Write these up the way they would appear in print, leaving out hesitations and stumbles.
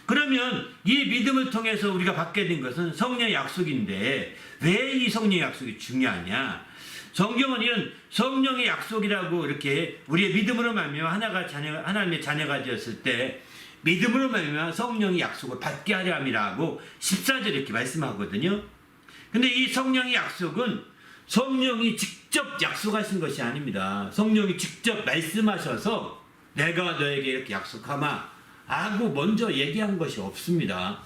그러면 이 믿음을 통해서 우리가 받게 된 것은 성령의 약속인데 왜 이 성령의 약속이 중요하냐? 성경은 이런 성령의 약속이라고 이렇게 우리의 믿음으로 말미암아 하나님의 자녀가 되었을 때 믿음으로 말미암아 성령의 약속을 받게 하려 함이라고 14절에 이렇게 말씀하거든요. 근데 이 성령의 약속은 성령이 직접 약속하신 것이 아닙니다. 성령이 직접 말씀하셔서 내가 너에게 이렇게 약속하마 하고 먼저 얘기한 것이 없습니다.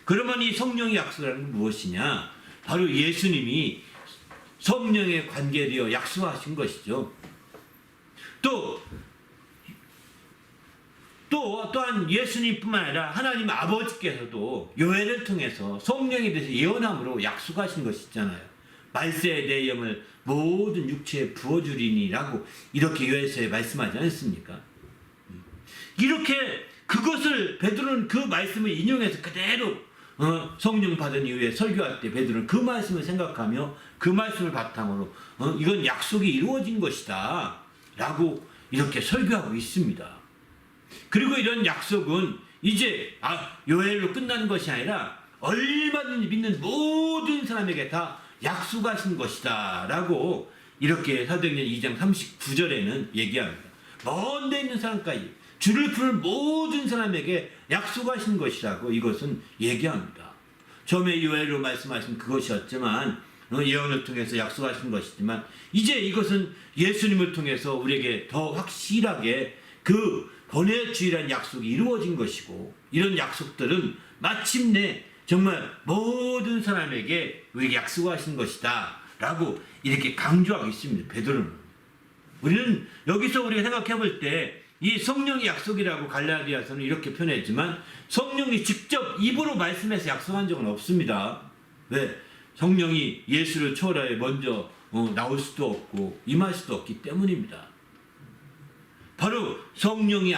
그러면 이 성령의 약속이라는 건 무엇이냐? 바로 예수님이 성령에 관계되어 약속하신 것이죠. 또한 예수님뿐만 아니라 하나님 아버지께서도 요엘을 통해서 성령에 대해서 예언함으로 약속하신 것이 있잖아요. 말세에 내 영을 모든 육체에 부어주리니라고 이렇게 요엘서에 말씀하지 않습니까? 이렇게 그것을 베드로는 그 말씀을 인용해서 그대로 성령 받은 이후에 설교할 때 베드로는 그 말씀을 생각하며 그 말씀을 바탕으로 이건 약속이 이루어진 것이다 라고 이렇게 설교하고 있습니다. 그리고 이런 약속은 이제 요엘로 끝나는 것이 아니라 얼마든지 믿는 모든 사람에게 다 약속하신 것이다 라고 이렇게 사도행전 2장 39절에는 얘기합니다. 먼 데 있는 사람까지 주를 부를 모든 사람에게 약속하신 것이라고 이것은 얘기합니다. 처음에 요엘로 말씀하신 그것이었지만 예언을 통해서 약속하신 것이지만 이제 이것은 예수님을 통해서 우리에게 더 확실하게 그 번외주의라는 약속이 이루어진 것이고 이런 약속들은 마침내 정말 모든 사람에게 우리에게 약속하신 것이다 라고 이렇게 강조하고 있습니다. 베드로는. 우리는 여기서 우리가 생각해 볼 때 이 성령의 약속이라고 갈라디아서는 이렇게 표현했지만 성령이 직접 입으로 말씀해서 약속한 적은 없습니다. 왜? 성령이 예수를 초월하여 먼저 나올 수도 없고 임할 수도 없기 때문입니다. 바로 성령이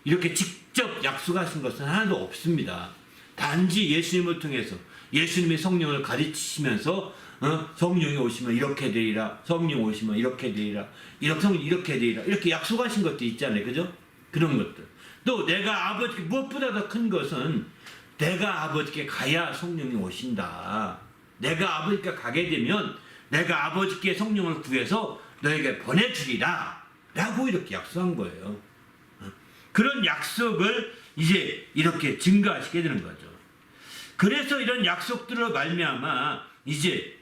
이렇게 직접 약속하신 것은 하나도 없습니다. 단지 예수님을 통해서 예수님이 성령을 가르치시면서 성령이 오시면 이렇게 되리라, 성령 오시면 이렇게 되리라, 성령이 이렇게 되리라 이렇게 약속하신 것도 있잖아요. 그죠? 그런 것들. 또 내가 아버지께 무엇보다 더 큰 것은 내가 아버지께 가야 성령이 오신다. 내가 아버지께 가게 되면 내가 아버지께 성령을 구해서 너에게 보내주리라 라고 이렇게 약속한 거예요. 그런 약속을 이제 이렇게 증거하시게 되는 거죠. 그래서 이런 약속들을 말미암아 이제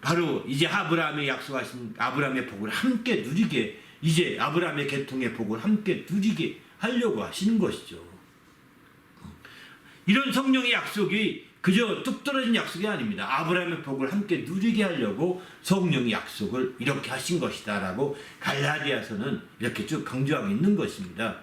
바로 이제 아브라함의 약속하신 아브라함의 복을 함께 누리게 이제 아브라함의 계통의 복을 함께 누리게 하려고 하시는 것이죠. 이런 성령의 약속이 그저 뚝 떨어진 약속이 아닙니다. 아브라함의 복을 함께 누리게 하려고 성령의 약속을 이렇게 하신 것이다 라고 갈라디아서는 이렇게 쭉 강조하고 있는 것입니다.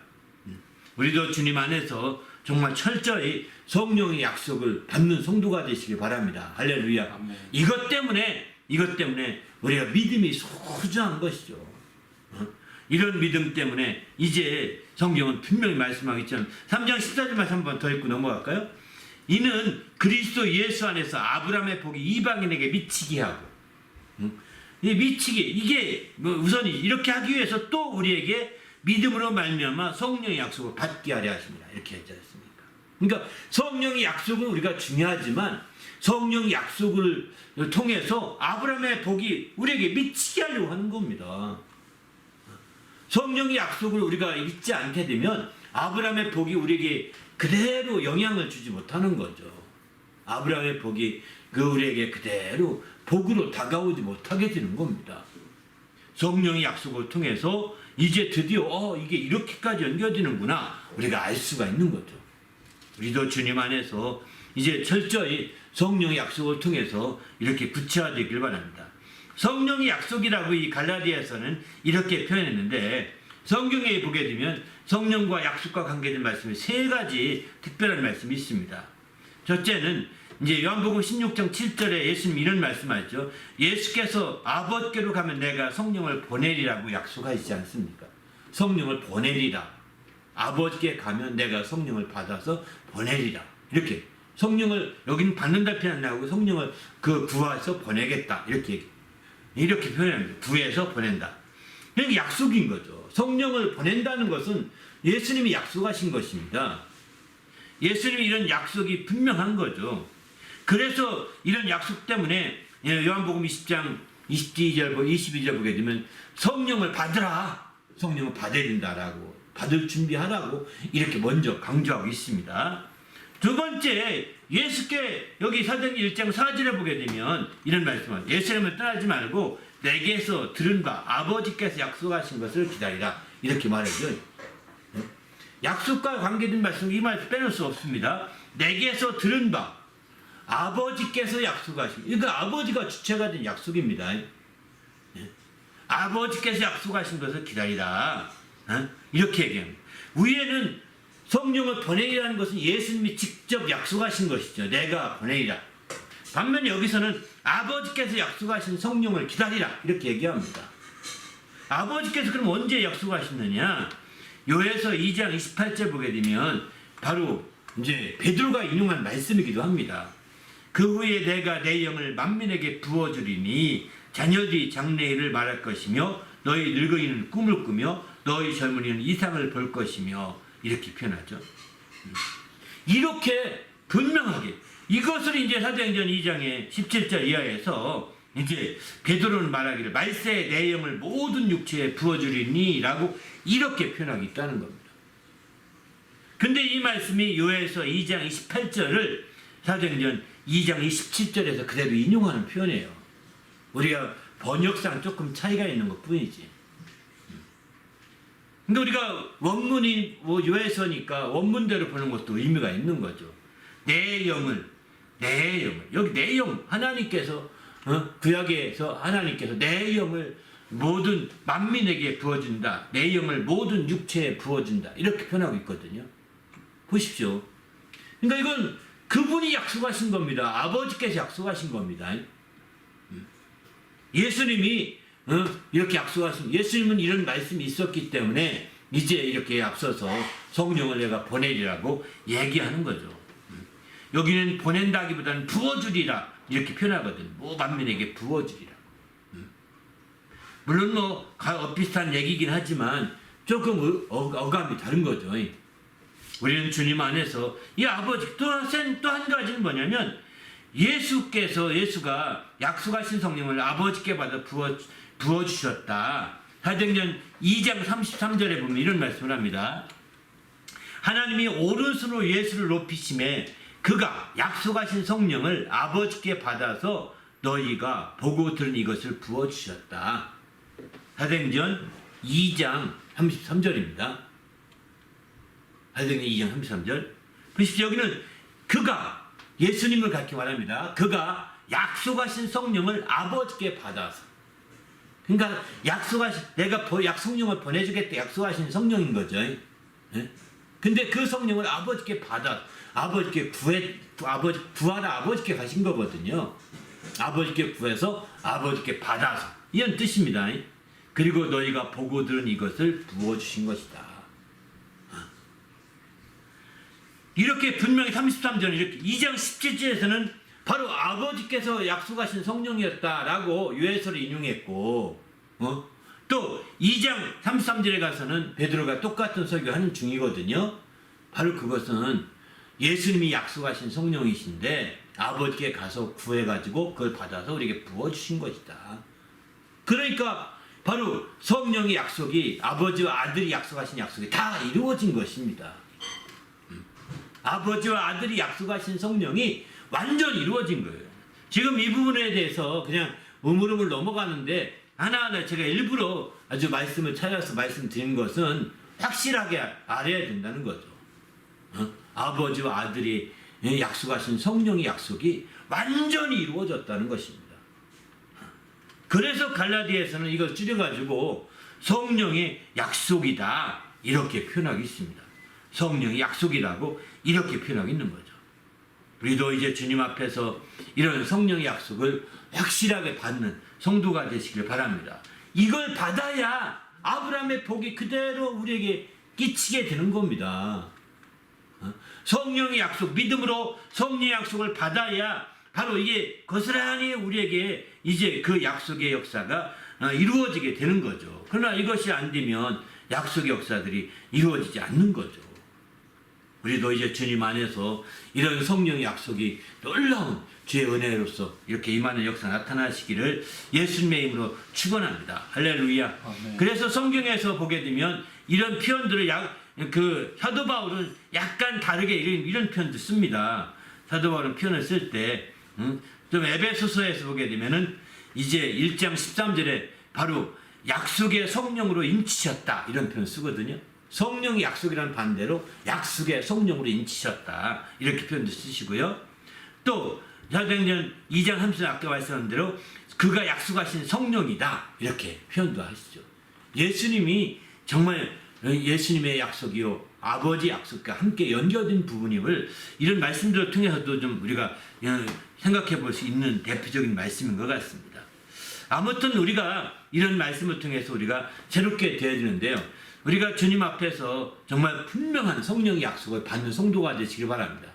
우리도 주님 안에서 정말 철저히 성령의 약속을 받는 성도가 되시길 바랍니다. 할렐루야. 아멘. 이것 때문에 우리가 믿음이 소중한 것이죠. 이런 믿음 때문에 이제 성경은 분명히 말씀하겠지만 3장 14절만 한번 더 읽고 넘어갈까요? 이는 그리스도 예수 안에서 아브라함의 복이 이방인에게 미치게 하고 이게 우선 이렇게 하기 위해서 또 우리에게 믿음으로 말미암아 성령의 약속을 받게 하려 하십니다. 이렇게 했지 않습니까? 그러니까 성령의 약속은 우리가 중요하지만 성령의 약속을 통해서 아브라함의 복이 우리에게 미치게 하려고 하는 겁니다. 성령의 약속을 우리가 잊지 않게 되면 아브라함의 복이 우리에게 그대로 영향을 주지 못하는 거죠. 아브라함의 복이 우리에게 그대로 복으로 다가오지 못하게 되는 겁니다. 성령의 약속을 통해서 이제 드디어 이게 이렇게까지 연결되는구나 우리가 알 수가 있는 거죠. 우리도 주님 안에서 이제 철저히 성령의 약속을 통해서 이렇게 구체화되길 바랍니다. 성령의 약속이라고 이 갈라디아서는 이렇게 표현했는데 성경에 보게 되면 성령과 약속과 관계된 말씀이 세 가지 특별한 말씀이 있습니다. 첫째는 이제 요한복음 16장 7절에 예수님 이런 말씀하죠. 예수께서 아버지께로 가면 내가 성령을 보내리라고 약속하시지 않습니까? 성령을 보내리라. 아버지께 가면 내가 성령을 받아서 보내리라. 이렇게 성령을 여기는 받는다 표현 안 나오고 성령을 구해서 보내겠다. 이렇게 표현합니다. 구해서 보낸다. 그게 약속인 거죠. 성령을 보낸다는 것은 예수님이 약속하신 것입니다. 예수님이 이런 약속이 분명한 거죠. 그래서 이런 약속 때문에 요한복음 20장 22절 보게 되면 성령을 받으라. 성령을 받아야 된다라고, 받을 준비하라고 이렇게 먼저 강조하고 있습니다. 두 번째, 예수께 여기 사도행전 1장 4절에 보게 되면 이런 말씀을, 예수님을 떠나지 말고 내게서 들은 바 아버지께서 약속하신 것을 기다리라, 이렇게 말해줘요. 약속과 관계된 말씀, 이 말씀 빼놓을 수 없습니다. 내게서 들은 바 아버지께서 약속하신, 이거 아버지가 주체가 된 약속입니다. 아버지께서 약속하신 것을 기다리라, 이렇게 얘기합니다. 위에는 성령을 보내리라는 것은 예수님이 직접 약속하신 것이죠. 내가 보내리라. 반면에 여기서는 아버지께서 약속하신 성령을 기다리라, 이렇게 얘기합니다. 아버지께서 그럼 언제 약속하셨느냐? 요에서 2장 28절 보게 되면 바로 이제 베드로가 인용한 말씀이기도 합니다. 그 후에 내가 내 영을 만민에게 부어주리니 자녀들이 장래일을 말할 것이며 너희 늙은이는 꿈을 꾸며 너희 젊은이는 이상을 볼 것이며, 이렇게 표현하죠. 이렇게 분명하게 이것을 이제 사도행전 2장의 17절 이하에서 이제 베드로는 말하기를 말세에 내 영을 모든 육체에 부어주리니 라고 이렇게 표현하고 있다는 겁니다. 근데 이 말씀이 요에서 2장 28절을 사도행전 2장 27절에서 그대로 인용하는 표현이에요. 우리가 번역상 조금 차이가 있는 것 뿐이지. 근데 우리가 원문이 요에서니까 원문대로 보는 것도 의미가 있는 거죠. 내 영을 여기 내 영, 하나님께서 구약에서 하나님께서 내 영을 모든 만민에게 부어준다, 내 영을 모든 육체에 부어준다, 이렇게 표현하고 있거든요. 보십시오. 그러니까 이건 그분이 약속하신 겁니다. 아버지께서 약속하신 겁니다. 예수님이 이렇게 약속하신, 예수님은 이런 말씀이 있었기 때문에 이제 이렇게 앞서서 성령을 내가 보내리라고 얘기하는 거죠. 여기는 보낸다기보다는 부어주리라, 이렇게 표현하거든요. 만민에게 부어주리라. 물론 비슷한 얘기긴 하지만 조금 어감이 다른 거죠. 우리는 주님 안에서 이 아버지, 또 한 가지는 뭐냐면 예수가 약속하신 성령을 아버지께 받아 부어주셨다. 사도행전 2장 33절에 보면 이런 말씀을 합니다. 하나님이 오른손으로 예수를 높이심에 그가 약속하신 성령을 아버지께 받아서 너희가 보고 들은 이것을 부어주셨다. 사도행전 2장 33절입니다. 사도행전 2장 33절. 보십시오. 여기는 그가, 예수님을 가리켜 말합니다. 그가 약속하신 성령을 아버지께 받아서, 그러니까 내가 성령을 보내주겠다 약속하신 성령인 거죠. 근데 그 성령을 아버지께 받아, 아버지께 구하라, 아버지께 가신 거거든요. 아버지께 구해서 아버지께 받아서, 이런 뜻입니다. 그리고 너희가 보고 들은 이것을 부어주신 것이다. 이렇게 분명히 33절, 이렇게 2장 17절에서는 바로 아버지께서 약속하신 성령이었다라고 요에서를 인용했고, 또 2장 33절에 가서는 베드로가 똑같은 설교하는 중이거든요. 바로 그것은 예수님이 약속하신 성령이신데 아버지께 가서 구해가지고 그걸 받아서 우리에게 부어주신 것이다. 그러니까 바로 성령의 약속이, 아버지와 아들이 약속하신 약속이 다 이루어진 것입니다. 아버지와 아들이 약속하신 성령이 완전히 이루어진 거예요. 지금 이 부분에 대해서 그냥 우물우물 넘어가는데 하나하나 제가 일부러 아주 말씀을 찾아서 말씀드린 것은 확실하게 알아야 된다는 거죠. 아버지와 아들이 약속하신 성령의 약속이 완전히 이루어졌다는 것입니다. 그래서 갈라디아에서는 이걸 줄여가지고 성령의 약속이다, 이렇게 표현하고 있습니다. 성령의 약속이라고 이렇게 표현하고 있는 거죠. 우리도 이제 주님 앞에서 이런 성령의 약속을 확실하게 받는 성도가 되시길 바랍니다. 이걸 받아야 아브라함의 복이 그대로 우리에게 끼치게 되는 겁니다. 성령의 약속, 믿음으로 성령의 약속을 받아야 바로 이게 고스란히 우리에게 이제 그 약속의 역사가 이루어지게 되는 거죠. 그러나 이것이 안 되면 약속의 역사들이 이루어지지 않는 거죠. 우리도 이제 주님 안에서 이런 성령의 약속이 놀라운 주의 은혜로서 이렇게 임하는 역사 나타나시기를 예수님의 이름으로 축원합니다. 할렐루야. 아멘. 그래서 성경에서 보게 되면 이런 표현들을 사도 바울은 약간 다르게 이런 표현도 씁니다. 사도 바울은 표현을 쓸 때 좀 에베소서에서 보게 되면은 이제 1장 13절에 바로 약속의 성령으로 인치셨다 이런 표현 쓰거든요. 성령의 약속이라는 반대로 약속의 성령으로 인치셨다 이렇게 표현도 쓰시고요. 또 사도행전 2장 30절 아까 말씀한 대로 그가 약속하신 성령이다 이렇게 표현도 하시죠. 예수님이 정말 예수님의 약속이요 아버지 약속과 함께 연결된 부분임을 이런 말씀들을 통해서도 좀 우리가 생각해 볼 수 있는 대표적인 말씀인 것 같습니다. 아무튼 우리가 이런 말씀을 통해서 우리가 새롭게 되어야 되는데요. 우리가 주님 앞에서 정말 분명한 성령의 약속을 받는 성도가 되시길 바랍니다.